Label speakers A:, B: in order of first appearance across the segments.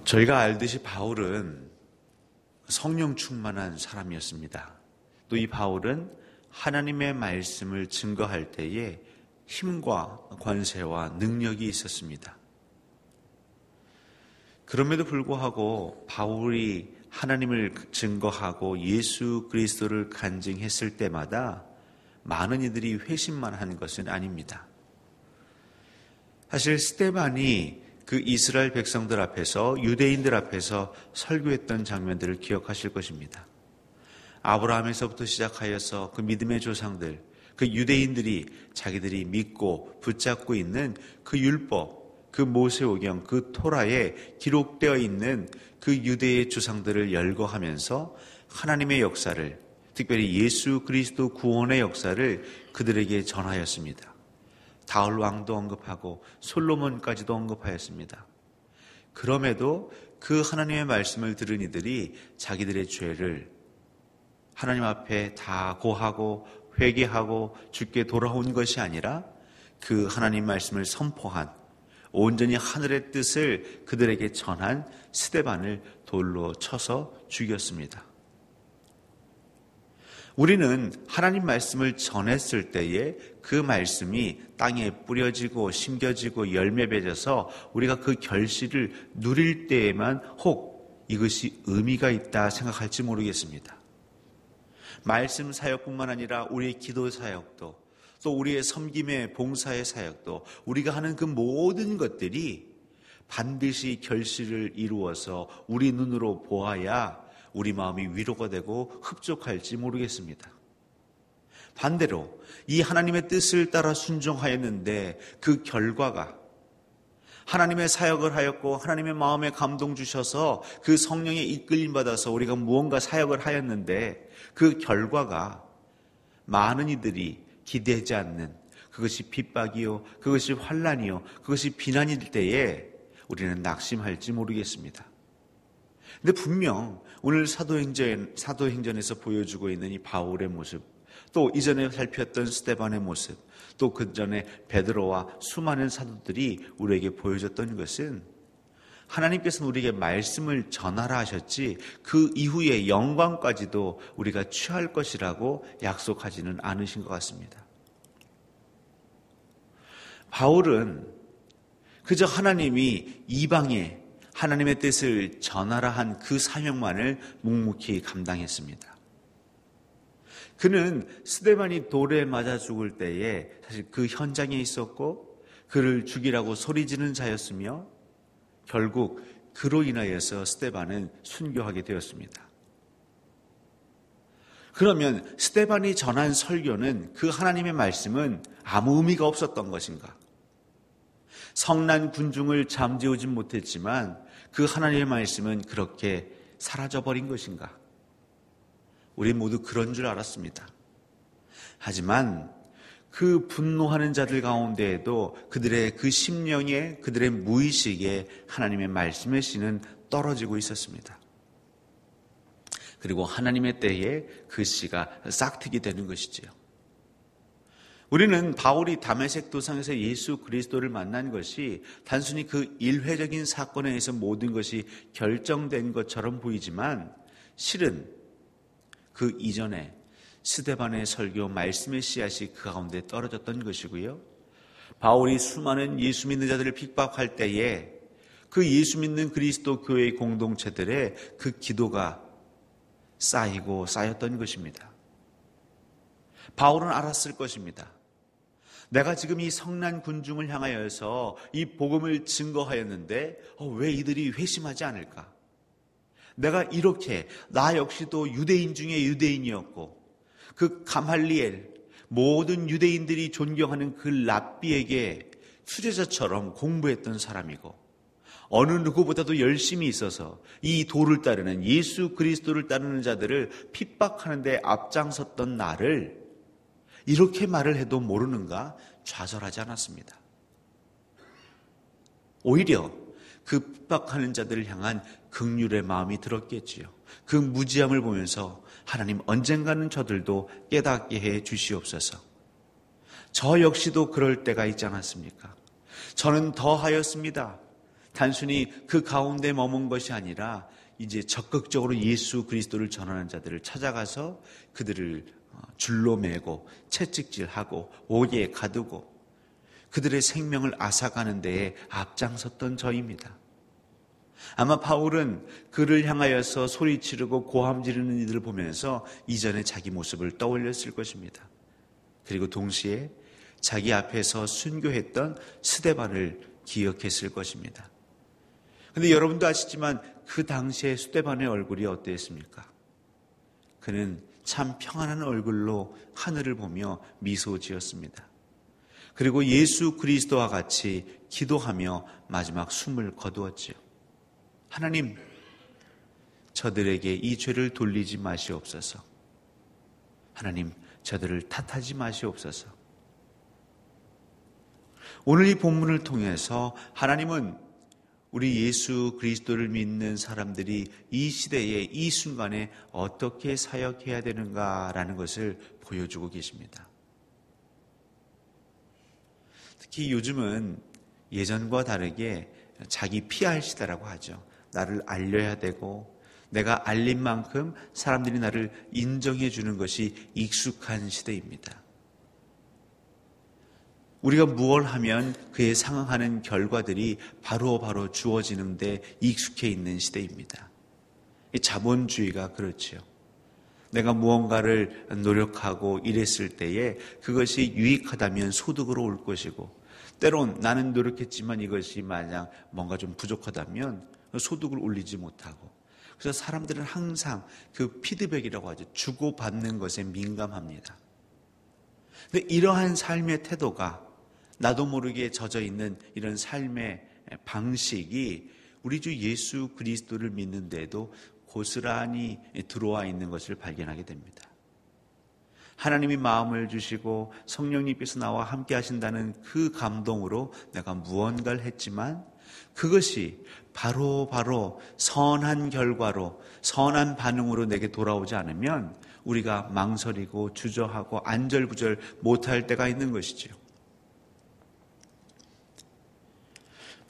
A: 저희가 알듯이 바울은 성령 충만한 사람이었습니다. 또 이 바울은 하나님의 말씀을 증거할 때에 힘과 권세와 능력이 있었습니다. 그럼에도 불구하고 바울이 하나님을 증거하고 예수 그리스도를 간증했을 때마다 많은 이들이 회심만 한 것은 아닙니다. 사실 스데반이 그 이스라엘 백성들 앞에서, 유대인들 앞에서 설교했던 장면들을 기억하실 것입니다. 아브라함에서부터 시작하여서 그 믿음의 조상들, 그 유대인들이 자기들이 믿고 붙잡고 있는 그 율법, 그 모세오경, 그 토라에 기록되어 있는 그 유대의 조상들을 열거하면서 하나님의 역사를, 특별히 예수 그리스도 구원의 역사를 그들에게 전하였습니다. 다윗 왕도 언급하고 솔로몬까지도 언급하였습니다. 그럼에도 그 하나님의 말씀을 들은 이들이 자기들의 죄를 하나님 앞에 다 고하고 회개하고 주께 돌아온 것이 아니라 그 하나님 말씀을 선포한, 온전히 하늘의 뜻을 그들에게 전한 스데반을 돌로 쳐서 죽였습니다. 우리는 하나님 말씀을 전했을 때에 그 말씀이 땅에 뿌려지고 심겨지고 열매 맺어서 우리가 그 결실을 누릴 때에만 혹 이것이 의미가 있다 생각할지 모르겠습니다. 말씀 사역뿐만 아니라 우리의 기도 사역도, 또 우리의 섬김의 봉사의 사역도, 우리가 하는 그 모든 것들이 반드시 결실을 이루어서 우리 눈으로 보아야 우리 마음이 위로가 되고 흡족할지 모르겠습니다. 반대로 이 하나님의 뜻을 따라 순종하였는데 그 결과가 하나님의 사역을 하였고 하나님의 마음에 감동 주셔서 그 성령의 이끌림 받아서 우리가 무언가 사역을 하였는데 그 결과가 많은 이들이 기대하지 않는, 그것이 핍박이요, 그것이 환난이요, 그것이 비난일 때에 우리는 낙심할지 모르겠습니다. 근데 분명 오늘 사도행전에서 보여주고 있는 이 바울의 모습, 또 이전에 살폈던 스데반의 모습, 또 그 전에 베드로와 수많은 사도들이 우리에게 보여줬던 것은 하나님께서는 우리에게 말씀을 전하라 하셨지 그 이후의 영광까지도 우리가 취할 것이라고 약속하지는 않으신 것 같습니다. 바울은 그저 하나님이 이방에 하나님의 뜻을 전하라 한 그 사명만을 묵묵히 감당했습니다. 그는 스데반이 돌에 맞아 죽을 때에 사실 그 현장에 있었고 그를 죽이라고 소리지는 자였으며 결국 그로 인하여서 스데반은 순교하게 되었습니다. 그러면 스데반이 전한 설교는, 그 하나님의 말씀은 아무 의미가 없었던 것인가? 성난 군중을 잠재우지 못했지만 그 하나님의 말씀은 그렇게 사라져버린 것인가? 우리 모두 그런 줄 알았습니다. 하지만 그 분노하는 자들 가운데에도 그들의 그 심령에, 그들의 무의식에 하나님의 말씀의 씨는 떨어지고 있었습니다. 그리고 하나님의 때에 그 씨가 싹트게 되는 것이지요. 우리는 바울이 다메섹 도상에서 예수 그리스도를 만난 것이 단순히 그 일회적인 사건에 의해서 모든 것이 결정된 것처럼 보이지만 실은 그 이전에 스데반의 설교, 말씀의 씨앗이 그 가운데 떨어졌던 것이고요. 바울이 수많은 예수 믿는 자들을 핍박할 때에 그 예수 믿는 그리스도 교회의 공동체들의 그 기도가 쌓이고 쌓였던 것입니다. 바울은 알았을 것입니다. 내가 지금 이 성난 군중을 향하여서 이 복음을 증거하였는데 왜 이들이 회심하지 않을까? 내가 이렇게, 나 역시도 유대인 중에 유대인이었고 그 가말리엘, 모든 유대인들이 존경하는 그 랍비에게 수제자처럼 공부했던 사람이고 어느 누구보다도 열심히 있어서 이 도를 따르는, 예수 그리스도를 따르는 자들을 핍박하는 데 앞장섰던 나를 이렇게 말을 해도 모르는가 좌절하지 않았습니다. 오히려 그 핍박하는 자들을 향한 긍휼의 마음이 들었겠지요. 그 무지함을 보면서 하나님, 언젠가는 저들도 깨닫게 해 주시옵소서. 저 역시도 그럴 때가 있지 않았습니까? 저는 더 하였습니다. 단순히 그 가운데 머문 것이 아니라 이제 적극적으로 예수 그리스도를 전하는 자들을 찾아가서 그들을 줄로 매고 채찍질하고 옥에 가두고 그들의 생명을 앗아가는 데에 앞장섰던 저입니다. 아마 바울은 그를 향하여서 소리 지르고 고함 지르는 이들을 보면서 이전의 자기 모습을 떠올렸을 것입니다. 그리고 동시에 자기 앞에서 순교했던 스데반을 기억했을 것입니다. 그런데 여러분도 아시지만 그 당시에 스데반의 얼굴이 어땠습니까? 그는 참 평안한 얼굴로 하늘을 보며 미소 지었습니다. 그리고 예수 그리스도와 같이 기도하며 마지막 숨을 거두었지요. 하나님, 저들에게 이 죄를 돌리지 마시옵소서. 하나님, 저들을 탓하지 마시옵소서. 오늘 이 본문을 통해서 하나님은 우리 예수 그리스도를 믿는 사람들이 이 시대에 이 순간에 어떻게 사역해야 되는가라는 것을 보여주고 계십니다. 특히 요즘은 예전과 다르게 자기 PR 시대라고 하죠. 나를 알려야 되고 내가 알린 만큼 사람들이 나를 인정해 주는 것이 익숙한 시대입니다. 우리가 무엇을 하면 그에 상응하는 결과들이 바로바로 주어지는데 익숙해 있는 시대입니다. 자본주의가 그렇죠. 내가 무언가를 노력하고 일했을 때에 그것이 유익하다면 소득으로 올 것이고 때론 나는 노력했지만 이것이 만약 뭔가 좀 부족하다면 소득을 올리지 못하고 그래서 사람들은 항상 그 피드백이라고 하죠. 주고받는 것에 민감합니다. 근데 이러한 삶의 태도가 나도 모르게 젖어 있는 이런 삶의 방식이 우리 주 예수 그리스도를 믿는데도 고스란히 들어와 있는 것을 발견하게 됩니다. 하나님이 마음을 주시고 성령님께서 나와 함께 하신다는 그 감동으로 내가 무언가를 했지만 그것이 바로 선한 결과로 선한 반응으로 내게 돌아오지 않으면 우리가 망설이고 주저하고 안절부절 못할 때가 있는 것이지요.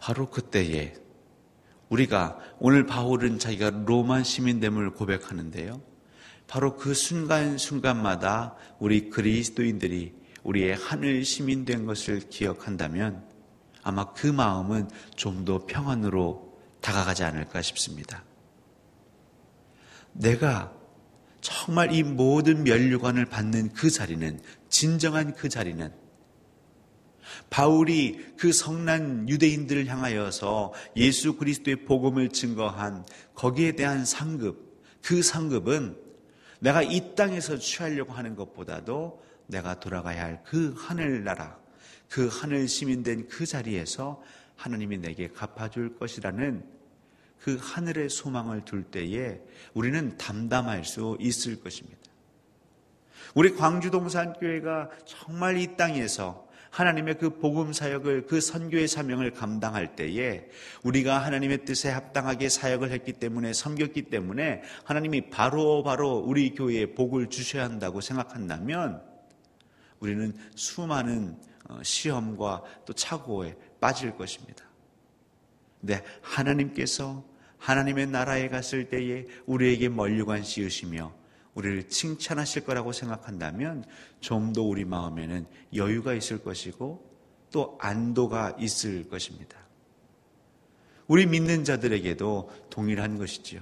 A: 바로 그때에 우리가 오늘 바울은 자기가 로마 시민됨을 고백하는데요. 바로 그 순간순간마다 우리 그리스도인들이 우리의 하늘 시민된 것을 기억한다면 아마 그 마음은 좀 더 평안으로 다가가지 않을까 싶습니다. 내가 정말 이 모든 면류관을 받는 그 자리는 진정한 그 자리는 바울이 그 성난 유대인들을 향하여서 예수 그리스도의 복음을 증거한 거기에 대한 상급, 그 상급은 내가 이 땅에서 취하려고 하는 것보다도 내가 돌아가야 할 그 하늘나라, 그 하늘 시민된 그 자리에서 하나님이 내게 갚아줄 것이라는 그 하늘의 소망을 둘 때에 우리는 담담할 수 있을 것입니다. 우리 광주동산교회가 정말 이 땅에서 하나님의 그 복음 사역을, 그 선교의 사명을 감당할 때에 우리가 하나님의 뜻에 합당하게 사역을 했기 때문에, 섬겼기 때문에 하나님이 바로 우리 교회에 복을 주셔야 한다고 생각한다면 우리는 수많은 시험과 또 착오에 빠질 것입니다. 근데 하나님께서 하나님의 나라에 갔을 때에 우리에게 면류관 씌우시며 우리를 칭찬하실 거라고 생각한다면 좀 더 우리 마음에는 여유가 있을 것이고 또 안도가 있을 것입니다. 우리 믿는 자들에게도 동일한 것이지요.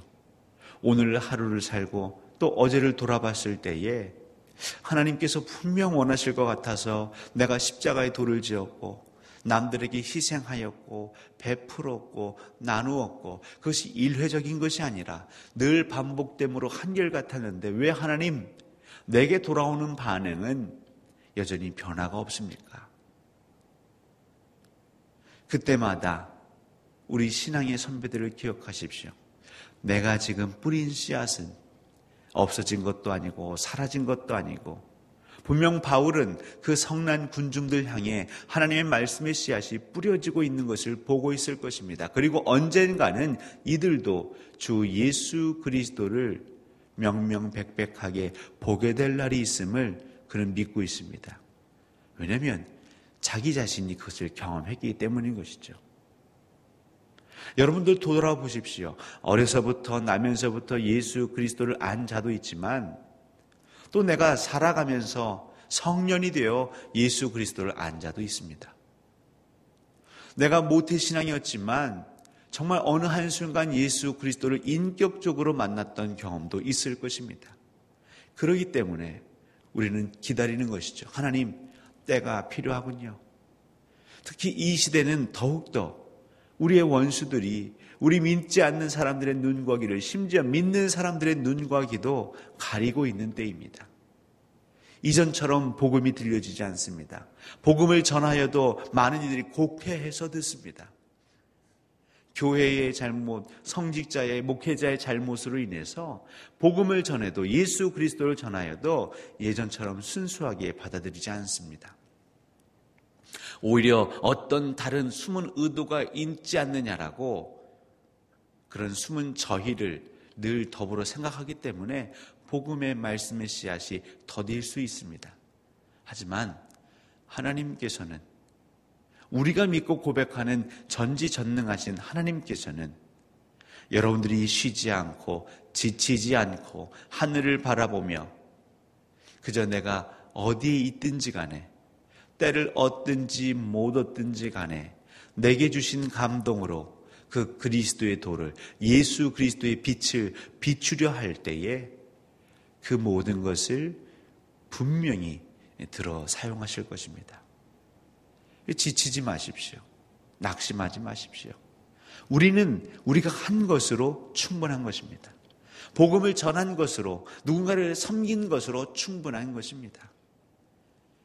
A: 오늘 하루를 살고 또 어제를 돌아봤을 때에 하나님께서 분명 원하실 것 같아서 내가 십자가의 돌을 지었고 남들에게 희생하였고 베풀었고 나누었고 그것이 일회적인 것이 아니라 늘 반복됨으로 한결같았는데 왜 하나님 내게 돌아오는 반응은 여전히 변화가 없습니까? 그때마다 우리 신앙의 선배들을 기억하십시오. 내가 지금 뿌린 씨앗은 없어진 것도 아니고 사라진 것도 아니고 분명 바울은 그 성난 군중들 향해 하나님의 말씀의 씨앗이 뿌려지고 있는 것을 보고 있을 것입니다. 그리고 언젠가는 이들도 주 예수 그리스도를 명명백백하게 보게 될 날이 있음을 그는 믿고 있습니다. 왜냐하면 자기 자신이 그것을 경험했기 때문인 것이죠. 여러분들 돌아보십시오. 어려서부터 나면서부터 예수 그리스도를 안 자도 있지만 또 내가 살아가면서 성년이 되어 예수 그리스도를 안 자도 있습니다. 내가 모태신앙이었지만 정말 어느 한순간 예수 그리스도를 인격적으로 만났던 경험도 있을 것입니다. 그렇기 때문에 우리는 기다리는 것이죠. 하나님, 때가 필요하군요. 특히 이 시대는 더욱더 우리의 원수들이 우리 믿지 않는 사람들의 눈과 귀를, 심지어 믿는 사람들의 눈과 귀도 가리고 있는 때입니다. 이전처럼 복음이 들려지지 않습니다. 복음을 전하여도 많은 이들이 곡해해서 듣습니다. 교회의 잘못, 성직자의, 목회자의 잘못으로 인해서 복음을 전해도, 예수 그리스도를 전하여도 예전처럼 순수하게 받아들이지 않습니다. 오히려 어떤 다른 숨은 의도가 있지 않느냐라고 그런 숨은 저희를 늘 더불어 생각하기 때문에 복음의 말씀의 씨앗이 더딜 수 있습니다. 하지만 하나님께서는, 우리가 믿고 고백하는 전지전능하신 하나님께서는 여러분들이 쉬지 않고 지치지 않고 하늘을 바라보며 그저 내가 어디에 있든지 간에, 때를 얻든지 못 얻든지 간에 내게 주신 감동으로 그 그리스도의 도를, 예수 그리스도의 빛을 비추려 할 때에 그 모든 것을 분명히 들어 사용하실 것입니다. 지치지 마십시오. 낙심하지 마십시오. 우리가 한 것으로 충분한 것입니다. 복음을 전한 것으로, 누군가를 섬긴 것으로 충분한 것입니다.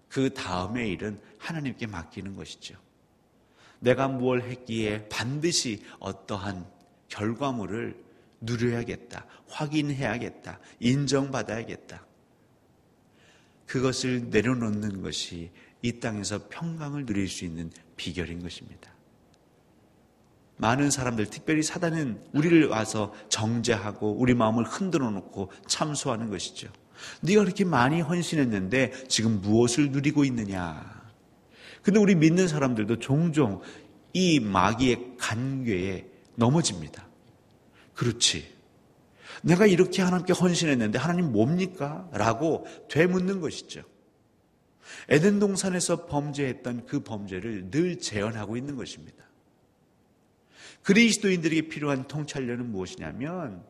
A: 그 다음의 일은 하나님께 맡기는 것이죠. 내가 무엇을 했기에 반드시 어떠한 결과물을 누려야겠다, 확인해야겠다, 인정받아야겠다. 그것을 내려놓는 것이 이 땅에서 평강을 누릴 수 있는 비결인 것입니다. 많은 사람들, 특별히 사단은 우리를 와서 정죄하고 우리 마음을 흔들어 놓고 참소하는 것이죠. 네가 그렇게 많이 헌신했는데 지금 무엇을 누리고 있느냐. 근데 우리 믿는 사람들도 종종 이 마귀의 간궤에 넘어집니다. 그렇지, 내가 이렇게 하나님께 헌신했는데 하나님 뭡니까? 라고 되묻는 것이죠. 에덴 동산에서 범죄했던 그 범죄를 늘 재현하고 있는 것입니다. 그리스도인들에게 필요한 통찰력은 무엇이냐면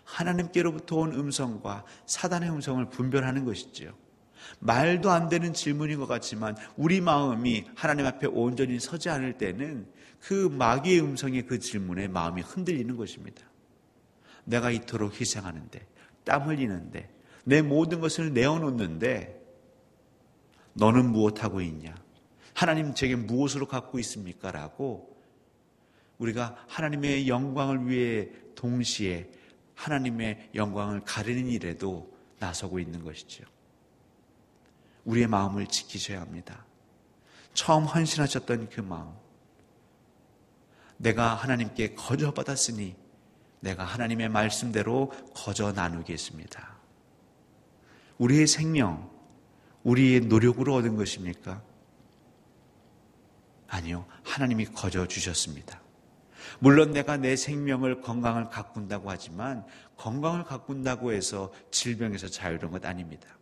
A: 하나님께로부터 온 음성과 사단의 음성을 분별하는 것이죠. 말도 안 되는 질문인 것 같지만 우리 마음이 하나님 앞에 온전히 서지 않을 때는 그 마귀의 음성의 그 질문에 마음이 흔들리는 것입니다. 내가 이토록 희생하는데, 땀 흘리는데, 내 모든 것을 내어놓는데 너는 무엇하고 있냐? 하나님 제게 무엇으로 갖고 있습니까? 라고 우리가 하나님의 영광을 위해 동시에 하나님의 영광을 가리는 일에도 나서고 있는 것이죠. 우리의 마음을 지키셔야 합니다. 처음 헌신하셨던 그 마음, 내가 하나님께 거저 받았으니 내가 하나님의 말씀대로 거저 나누겠습니다. 우리의 생명, 우리의 노력으로 얻은 것입니까? 아니요, 하나님이 거저 주셨습니다. 물론 내가 내 생명을, 건강을 가꾼다고 하지만 건강을 가꾼다고 해서 질병에서 자유로운 것 아닙니다.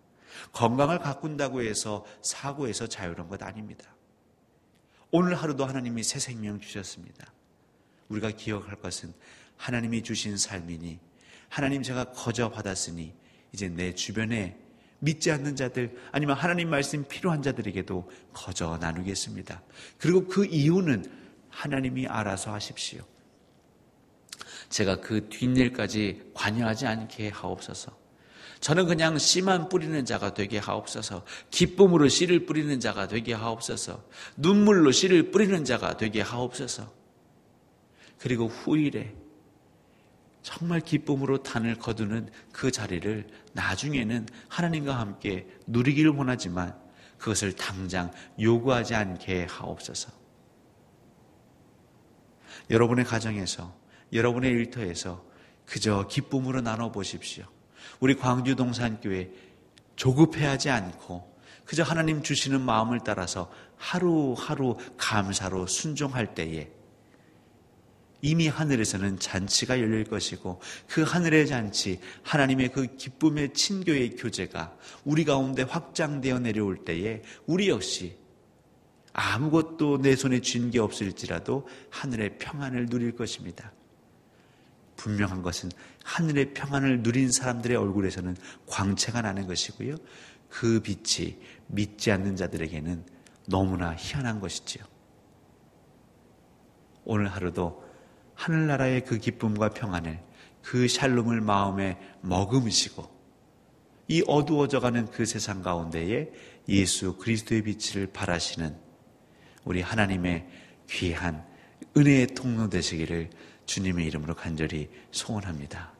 A: 건강을 가꾼다고 해서 사고에서 자유로운 것 아닙니다. 오늘 하루도 하나님이 새 생명 주셨습니다. 우리가 기억할 것은 하나님이 주신 삶이니, 하나님 제가 거저 받았으니 이제 내 주변에 믿지 않는 자들, 아니면 하나님 말씀 필요한 자들에게도 거저 나누겠습니다. 그리고 그 이유는 하나님이 알아서 하십시오. 제가 그 뒷일까지 관여하지 않게 하옵소서. 저는 그냥 씨만 뿌리는 자가 되게 하옵소서. 기쁨으로 씨를 뿌리는 자가 되게 하옵소서. 눈물로 씨를 뿌리는 자가 되게 하옵소서. 그리고 후일에 정말 기쁨으로 단을 거두는 그 자리를 나중에는 하나님과 함께 누리기를 원하지만 그것을 당장 요구하지 않게 하옵소서. 여러분의 가정에서, 여러분의 일터에서 그저 기쁨으로 나눠보십시오. 우리 광주동산교회 조급해하지 않고 그저 하나님 주시는 마음을 따라서 하루하루 감사로 순종할 때에 이미 하늘에서는 잔치가 열릴 것이고 그 하늘의 잔치, 하나님의 그 기쁨의 친교의 교제가 우리 가운데 확장되어 내려올 때에 우리 역시 아무것도 내 손에 쥔 게 없을지라도 하늘의 평안을 누릴 것입니다. 분명한 것은 하늘의 평안을 누린 사람들의 얼굴에서는 광채가 나는 것이고요. 그 빛이 믿지 않는 자들에게는 너무나 희한한 것이지요. 오늘 하루도 하늘나라의 그 기쁨과 평안을, 그 샬롬을 마음에 머금으시고 이 어두워져가는 그 세상 가운데에 예수 그리스도의 빛을 발하시는 우리 하나님의 귀한 은혜의 통로 되시기를 주님의 이름으로 간절히 소원합니다.